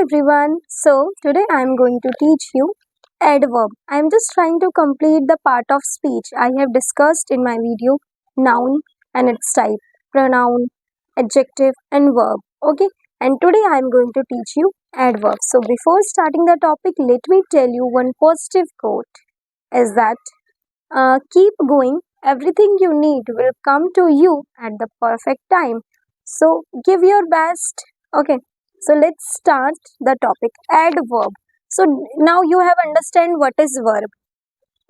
everyone. So today I am going to teach you adverb. I am just trying to complete the part of speech I have discussed in my video noun and its type, pronoun, adjective and verb. Okay, and today I am going to teach you adverb. So before starting the topic, let me tell you one positive quote is that keep going. Everything you need will come to you at the perfect time. So give your best. Okay. So let's start the topic. Adverb. So now you have understand what is verb.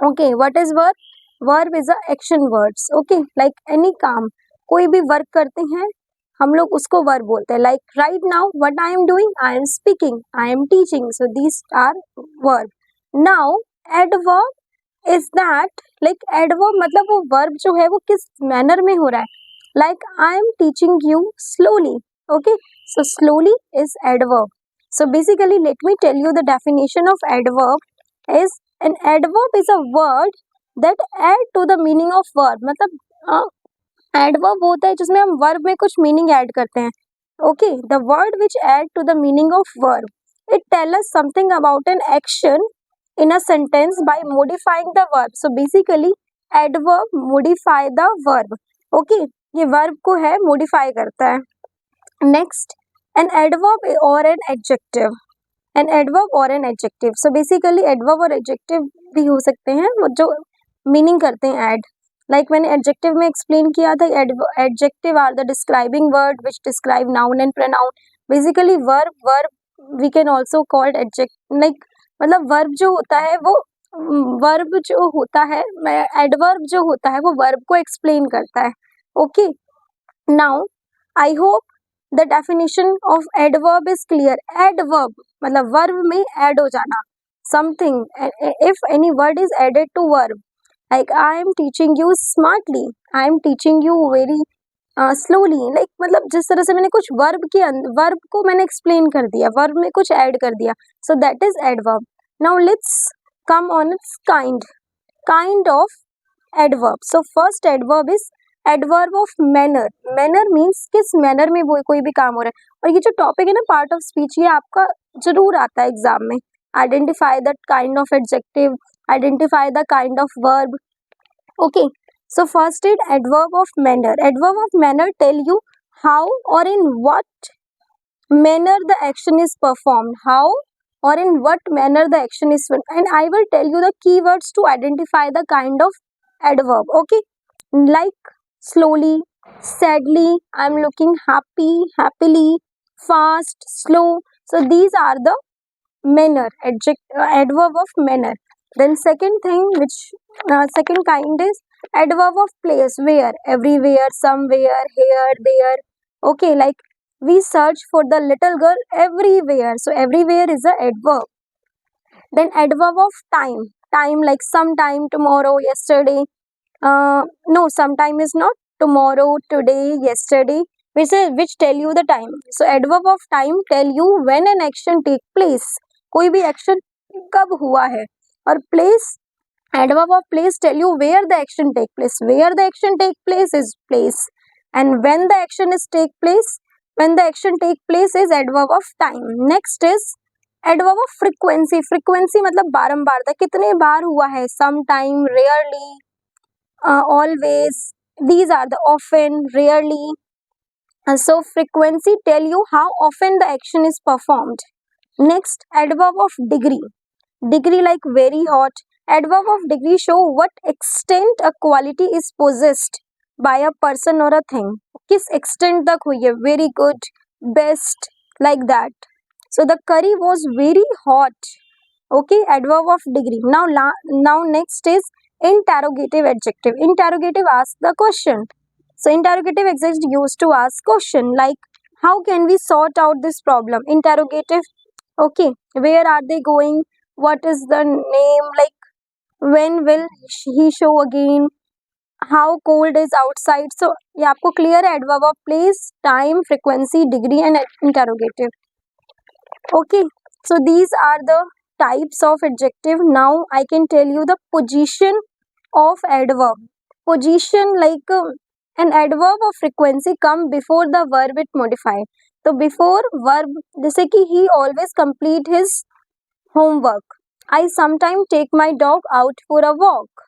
Okay. What is verb? Verb is a action words. Okay. Like any काम कोई भी work करते हैं हम लोग उसको verb बोलते हैं. Like right now what I am doing? I am speaking. I am teaching. So these are verb. Now adverb is that like adverb मतलब वो वर्ब जो है वो किस मैनर में हो रहा है. Like I am teaching you slowly. Okay, so slowly is adverb. So basically let me tell you the definition of adverb is an adverb is a word that add to the meaning of verb. मतलब adverb होता है जिसमें हम verb में कुछ meaning add करते हैं. Okay, the word which add to the meaning of verb. It tell us something about an action in a sentence by modifying the verb. So basically adverb modify the verb. Okay, ये verb को है modify करता है. Next, an adverb or an adjective. An adverb or an adjective. So basically adverb और adjective भी हो सकते हैं वो जो meaning करते हैं add. Like मैंने adjective में explain किया था. Adjective are the describing word which describe noun and pronoun. Basically verb we can also call adjective. Like मतलब वर्ब जो होता है वो वर्ब जो होता है एडवर्ब जो होता है वो वर्ब को एक्सप्लेन करता है. Okay, now I hope the definition of adverb is clear. Adverb मतलब वर्ब में ऐड हो जाना something. If any word is added to verb like I am teaching you smartly, I am teaching you very slowly. Like मतलब जिस तरह से मैंने कुछ वर्ब के वर्ब को मैंने एक्सप्लेन कर दिया, वर्ब में कुछ ऐड कर दिया. So that is adverb. Now let's come on its kind of adverb. So first adverb is adverb of manner. Manner means किस manner में वो कोई भी काम हो रहा है. और ये जो टॉपिक है ना part of speech ये आपका जरूर आता है एग्जाम में. Identify the kind of adjective, identify the kind of verb. Okay, so first is adverb of manner. Adverb of manner tell you how or in what manner the action is performed. How or in what manner the action is done. And I will tell you the keywords to identify the kind of adverb. Okay, like slowly, sadly, I'm looking happy, happily, fast, slow. So these are the manner adverb of manner. Then second thing which second kind is adverb of place. Where, everywhere, somewhere, here, there. Okay, like we search for the little girl everywhere. So everywhere is a adverb. Then adverb of time. Time like sometime, tomorrow, yesterday. No, sometime is not. Tomorrow, today, yesterday, which tell you the time. So adverb of time tell you when an action take place. कोई भी action कब हुआ है. और place, adverb of place tell you where the action take place. Where the action take place is place. And when the action is take place, when the action take place is adverb of time. Next is adverb of frequency. Frequency मतलब बारंबारता, कितने बार हुआ है. Sometime, rarely, always. These are the often, rarely. So frequency tell you how often the action is performed. Next, adverb of degree. Degree like very hot. Adverb of degree show what extent a quality is possessed by a person or a thing. किस extent तक हुई है. Very good, best, like that. So the curry was very hot. Okay, adverb of degree. Now next is interrogative adjective. Interrogative asks the question. So interrogative adjective used to ask question like how can we sort out this problem. Interrogative. Okay, where are they going? What is the name? Like when will he show again? How cold is outside? So ये आपको clear है. Adverb of place, time, frequency, degree and interrogative. Okay, so these are the types of adjective. Now I can tell you the position of adverb. Position like an adverb of frequency come before the verb it modified. तो before verb जैसे कि he always complete his homework, I sometime take my dog out for a walk.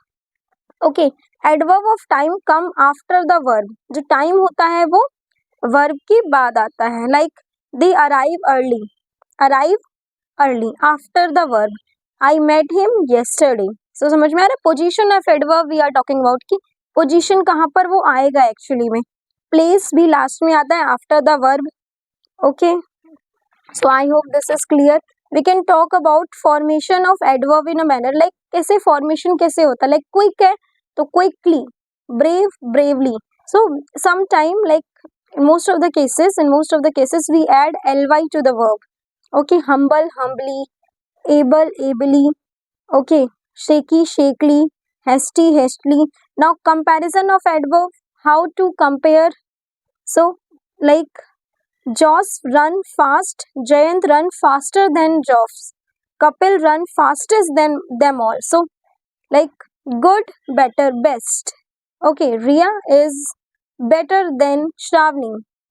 Okay, adverb of time come after the verb, जो time होता है वो verb के बाद आता है, like they arrive early, arrive early after the verb, I met him yesterday. So समझ में आ रहा है, position of adverb we are talking about कि पोजीशन कहाँ पर वो आएगा एक्चुअली में, प्लेस भी लास्ट में आता है after the verb. Okay, so I hope this is clear. We can talk about formation of adverb in a manner, like कैसे फॉर्मेशन कैसे होता है, लाइक क्विक है तो quickly, brave bravely. So some time like in most of the cases we add ly to the verb. Okay, humble humbly, able ably, okay, shaky shakily, hasty hastily. Now comparison of adverb, how to compare? So like Josh run fast, Jayant run faster than Josh, Kapil run fastest than them all. So like good, better, best. Okay, Ria is better than Shravani,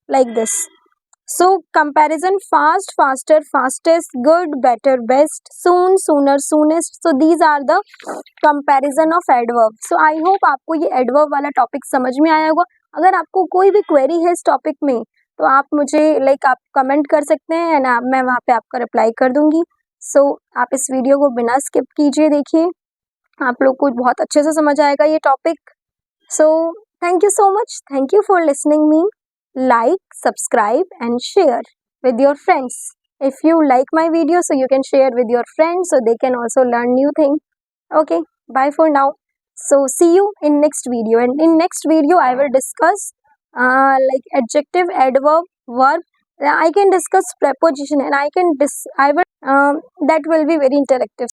like this. So comparison, fast, faster, fastest, good, better, best, soon, sooner, soonest. So these are the comparison of adverb. So I hope आपको ये adverb वाला topic समझ में आया होगा। अगर आपको कोई भी क्वेरी है इस टॉपिक में तो आप मुझे आप कमेंट कर सकते हैं एंड मैं वहाँ पे आपका रिप्लाई कर दूंगी। सो आप इस वीडियो को बिना स्किप कीजिए देखिए, आप लोग को बहुत अच्छे से समझ आएगा ये topic. So thank you so much, thank you for listening me. Like, subscribe and share with your friends. If you like my video, so you can share with your friends so they can also learn new thing. Okay, bye for now. So see you in next video, and in next video I will discuss like adjective, adverb, verb. I can discuss preposition and I will that will be very interactive.